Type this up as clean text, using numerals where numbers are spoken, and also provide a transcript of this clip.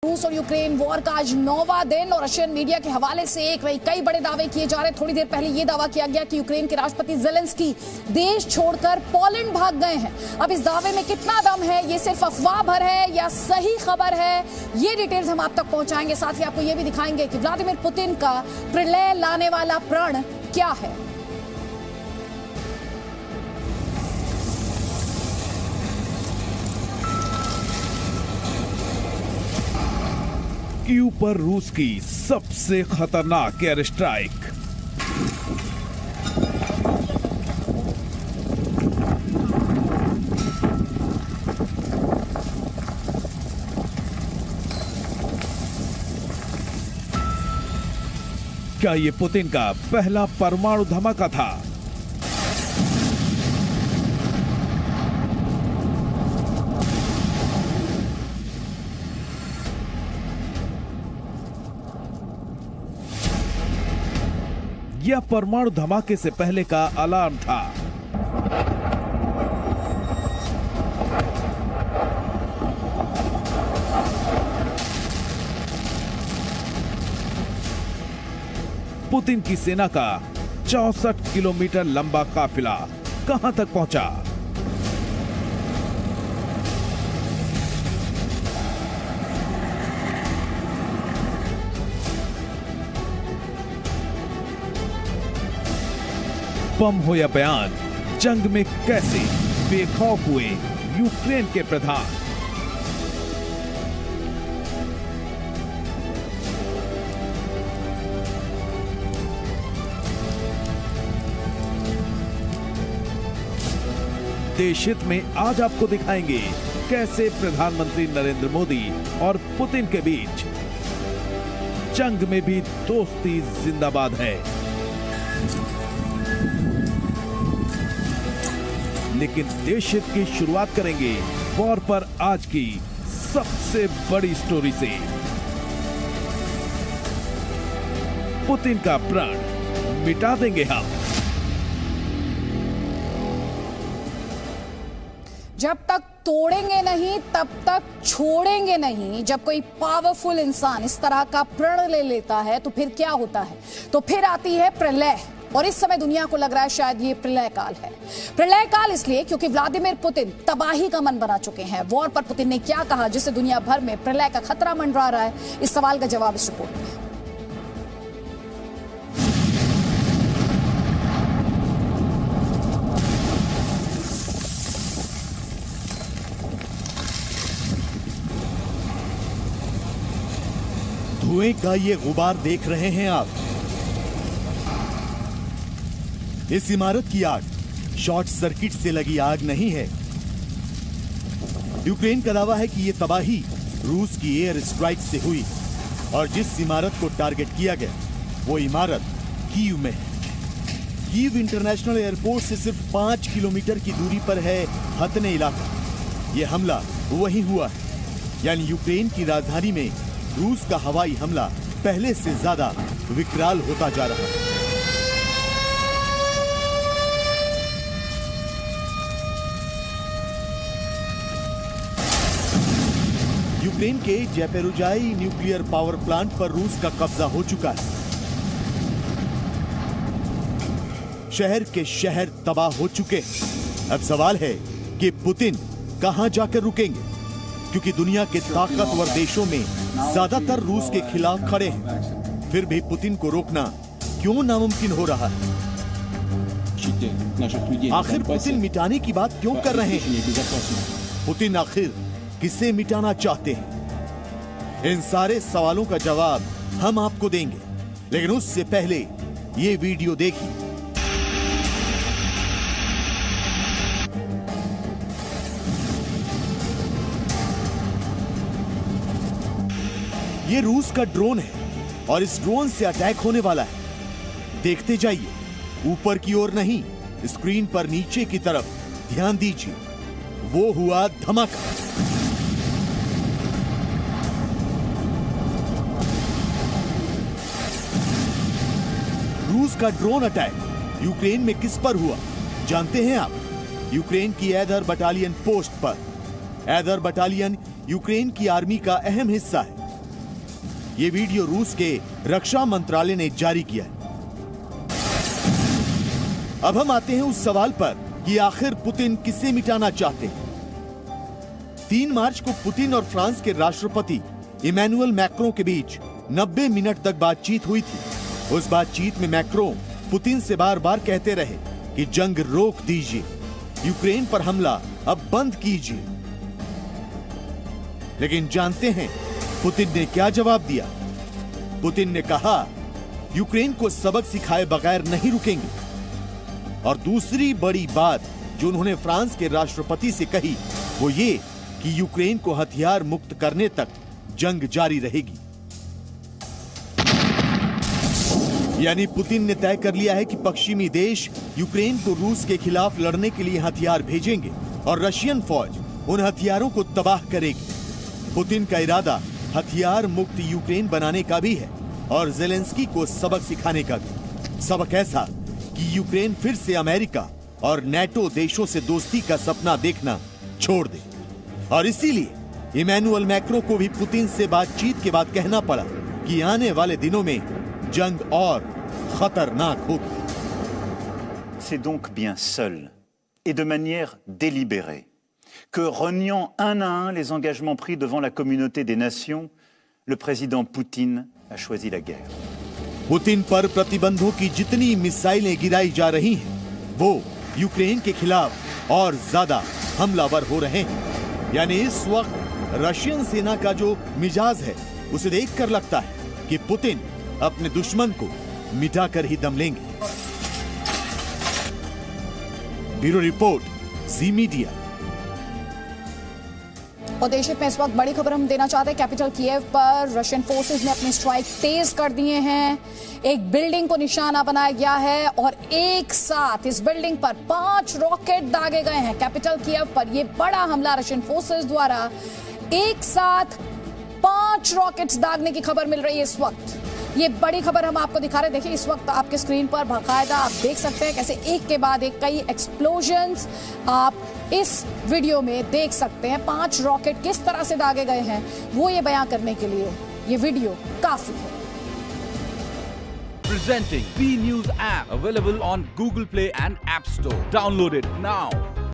रूस और Ukraine war का आज 9वां दिन और रशियन मीडिया के हवाले से कई बड़े दावे किए जा रहे हैं। थोड़ी देर पहले यह दावा किया गया कि यूक्रेन के राष्ट्रपति ज़ेलेंस्की देश छोड़कर पोलैंड भाग गए हैं। अब इस दावे में कितना दम है, ये सिर्फ अफवाह भर है या सही खबर है, ये डिटेल्स हम आप तक पहुंचाएंगे। साथ ही आपको यह भी दिखाएंगे कि व्लादिमीर पुतिन का प्रलय लाने वाला प्रण क्या है। कीव पर रूस की सबसे खतरनाक एयर स्ट्राइक। क्या ये पुतिन का पहला परमाणु धमाका था? यह परमाणु धमाके से पहले का अलार्म था। पुतिन की सेना का 64 किलोमीटर लंबा काफिला कहां तक पहुंचा? बम हो या बयान, जंग में कैसे बेखौफ हुए यूक्रेन के प्रधान। देश हित में आज आपको दिखाएंगे कैसे प्रधानमंत्री नरेंद्र मोदी और पुतिन के बीच जंग में भी दोस्ती जिंदाबाद है। लेकिन देश हित की शुरुआत करेंगे वॉर पर आज की सबसे बड़ी स्टोरी से। पुतिन का प्रण मिटा देंगे हम। जब तक तोड़ेंगे नहीं तब तक छोड़ेंगे नहीं। जब कोई पावरफुल इंसान इस तरह का प्रण ले लेता है तो फिर क्या होता है? तो फिर आती है प्रलय। और इस समय दुनिया को लग रहा है शायद ये प्रलय काल है। प्रलय काल इसलिए क्योंकि व्लादिमीर पुतिन तबाही का मन बना चुके हैं। वॉर पर पुतिन ने क्या कहा जिससे दुनिया भर में प्रलय का खतरा मंडरा रहा है? इस सवाल का जवाब इस रिपोर्ट में। धुएं का ये गुबार देख रहे हैं आप। इस इमारत की आग शॉर्ट सर्किट से लगी आग नहीं है। यूक्रेन का दावा है कि यह तबाही रूस की एयर स्ट्राइक से हुई और जिस इमारत को टारगेट किया गया वो इमारत कीव में है। कीव इंटरनेशनल एयरपोर्ट से सिर्फ 5 किलोमीटर की दूरी पर है हतने इलाका। यह हमला वहीं हुआ है, यानी यूक्रेन की राजधानी में रूस का हवाई हमला पहले से ज्यादा विकराल होता जा रहा है। यूक्रेन के ज़ैपोरिज़्हिया न्यूक्लियर पावर प्लांट पर रूस का कब्जा हो चुका है। शहर के शहर तबाह हो चुके हैं। अब सवाल है कि पुतिन कहां जाकर रुकेंगे, क्योंकि दुनिया के ताकतवर देशों में ज्यादातर रूस के खिलाफ खड़े हैं। फिर भी पुतिन को रोकना क्यों नामुमकिन हो रहा है? आखिर पुतिन मिटाने की बात क्यों कर रहे हैं? पुतिन आखिर किसे मिटाना चाहते हैं? इन सारे सवालों का जवाब हम आपको देंगे, लेकिन उससे पहले ये वीडियो देखिए। ये रूस का ड्रोन है और इस ड्रोन से अटैक होने वाला है। देखते जाइए, ऊपर की ओर नहीं, स्क्रीन पर नीचे की तरफ ध्यान दीजिए। वो हुआ धमाका। रूस का ड्रोन अटैक यूक्रेन में किस पर हुआ जानते हैं आप? यूक्रेन की एदर बटालियन पोस्ट पर। एदर बटालियन यूक्रेन की आर्मी का अहम हिस्सा है। ये वीडियो रूस के रक्षा मंत्रालय ने जारी किया है। अब हम आते हैं उस सवाल पर कि आखिर पुतिन किसे मिटाना चाहते हैं। 3 मार्च को पुतिन और फ्रांस के राष्ट्रपति इमैनुअल मैक्रों के बीच 90 मिनट तक बातचीत हुई थी। उस बातचीत में मैक्रों पुतिन से बार बार कहते रहे कि जंग रोक दीजिए, यूक्रेन पर हमला अब बंद कीजिए। लेकिन जानते हैं पुतिन ने क्या जवाब दिया? पुतिन ने कहा यूक्रेन को सबक सिखाए बगैर नहीं रुकेंगे। और दूसरी बड़ी बात जो उन्होंने फ्रांस के राष्ट्रपति से कही वो ये कि यूक्रेन को हथियार मुक्त करने तक जंग जारी रहेगी। यानी पुतिन ने तय कर लिया है कि पश्चिमी देश यूक्रेन को रूस के खिलाफ लड़ने के लिए हथियार भेजेंगे और रशियन फौज उन हथियारों को तबाह करेगी। पुतिन का इरादा हथियार मुक्त यूक्रेन बनाने का भी है और जेलेंस्की को सबक सिखाने का भी। सबक ऐसा कि यूक्रेन फिर से अमेरिका और नेटो देशों से दोस्ती का सपना देखना छोड़ दे। और इसीलिए इमैनुअल मैक्रों को भी पुतिन से बातचीत के बाद कहना पड़ा कि आने वाले दिनों में जंग और खतरनाक होगी। C'est donc bien seul et de manière délibérée que, reniant un à un les engagements pris devant la communauté des nations, le président Poutine a choisi la guerre. Putin पर प्रतिबंधों की जितनी मिसाइलें गिराई जा रही हैं, वो यूक्रेन के खिलाफ और ज्यादा हमलावर हो रहे हैं। यानी इस वक्त रशियन सेना का जो मिजाज है उसे देखकर लगता है कि पुतिन अपने दुश्मन को मिटाकर ही दम लेंगे। ब्यूरो रिपोर्ट, जी मीडिया। और देश में इस वक्त बड़ी खबर हम देना चाहते हैं। कैपिटल कीव पर रशियन फोर्सेस ने अपने स्ट्राइक तेज कर दिए हैं। एक बिल्डिंग को निशाना बनाया गया है और एक साथ इस बिल्डिंग पर 5 रॉकेट दागे गए हैं। कैपिटल कीव पर यह बड़ा हमला रशियन फोर्सेस द्वारा एक साथ 5 रॉकेट्स दागने की खबर मिल रही है इस वक्त। ये बड़ी खबर हम आपको दिखा रहे हैं। देखिए इस वक्त आपके स्क्रीन पर बाकायदा आप देख सकते हैं कैसे एक के बाद एक कई एक्सप्लोजन्स आप इस वीडियो में देख सकते हैं। 5 रॉकेट किस तरह से दागे गए हैं वो ये बयां करने के लिए ये वीडियो काफी है। Presenting B News app available on Google Play and App Store. Download it now.